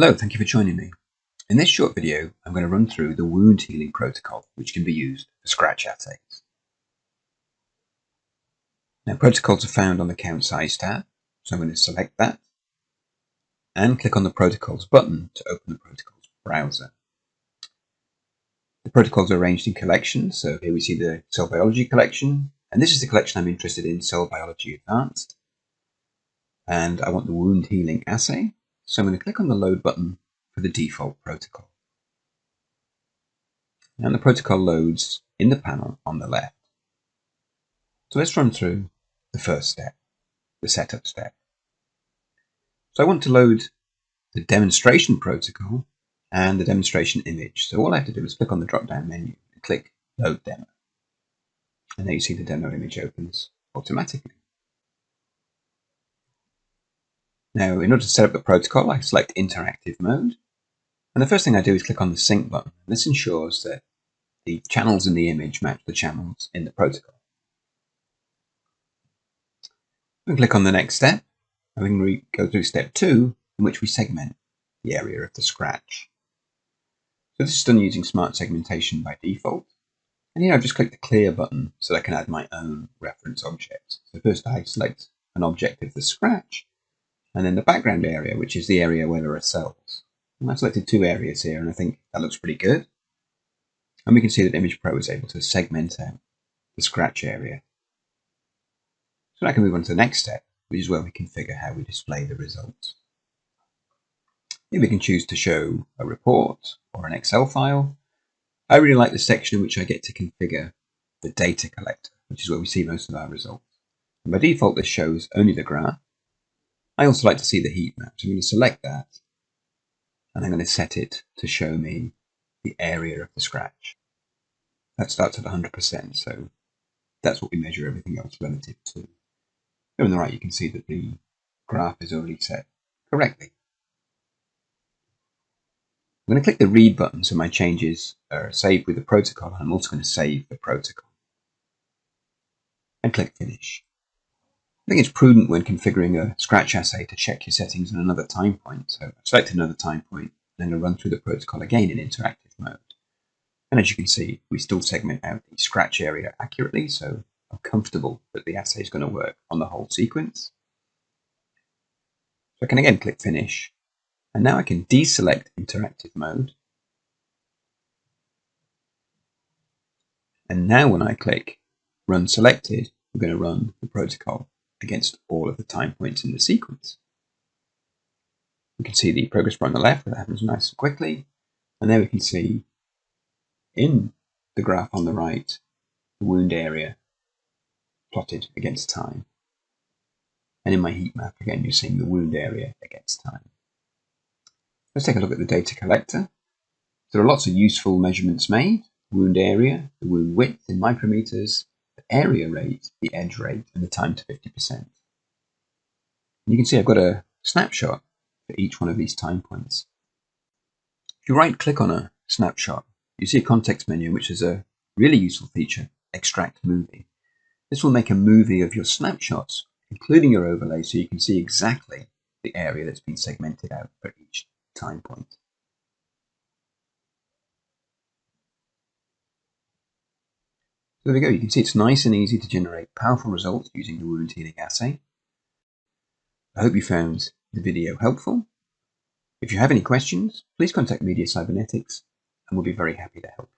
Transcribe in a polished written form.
Hello, thank you for joining me. In this short video, I'm going to run through the wound healing protocol, which can be used for scratch assays. Now, protocols are found on the Count Size tab, so I'm going to select that and click on the Protocols button to open the Protocols browser. The protocols are arranged in collections, so here we see the Cell Biology collection, and this is the collection I'm interested in, Cell Biology Advanced. And I want the wound healing assay, so I'm going to click on the Load button for the default protocol. And the protocol loads in the panel on the left. So let's run through the first step, the setup step. So I want to load the demonstration protocol and the demonstration image. So all I have to do is click on the drop-down menu and click Load Demo. And there you see the demo image opens automatically. Now, in order to set up the protocol, I select Interactive Mode. And the first thing I do is click on the Sync button. This ensures that the channels in the image match the channels in the protocol. We can click on the next step, and we can go through step 2, in which we segment the area of the scratch. So this is done using Smart Segmentation by default. And here I've just clicked the Clear button so that I can add my own reference object. So first I select an object of the scratch, and then the background area, which is the area where there are cells. And I've selected 2 areas here, and I think that looks pretty good. And we can see that Image Pro is able to segment out the scratch area. So now I can move on to the next step, which is where we configure how we display the results. Here we can choose to show a report or an Excel file. I really like the section in which I get to configure the data collector, which is where we see most of our results. And by default, this shows only the graph. I also like to see the heat map, so I'm going to select that, and I'm going to set it to show me the area of the scratch. That starts at 100%, so that's what we measure everything else relative to. Here on the right, you can see that the graph is already set correctly. I'm going to click the Read button so my changes are saved with the protocol, and I'm also going to save the protocol. And click Finish. I think it's prudent when configuring a scratch assay to check your settings on another time point. So I've selected another time point, and I'm going to run through the protocol again in interactive mode. And as you can see, we still segment out the scratch area accurately, so I'm comfortable that the assay is going to work on the whole sequence. So I can again click Finish, and now I can deselect interactive mode. And now when I click Run Selected, we're going to run the protocol against all of the time points in the sequence. We can see the progress bar on the left, that happens nice and quickly. And there we can see in the graph on the right, the wound area plotted against time. And in my heat map, again, you're seeing the wound area against time. Let's take a look at the data collector. There are lots of useful measurements made: wound area, the wound width in micrometers, the area rate, the edge rate, and the time to 50%. And you can see I've got a snapshot for each one of these time points. If you right-click on a snapshot, you see a context menu, which is a really useful feature, Extract Movie. This will make a movie of your snapshots, including your overlay, so you can see exactly the area that's been segmented out for each time point. So there we go. You can see it's nice and easy to generate powerful results using the wound healing assay. I hope you found the video helpful. If you have any questions, please contact Media Cybernetics, and we'll be very happy to help.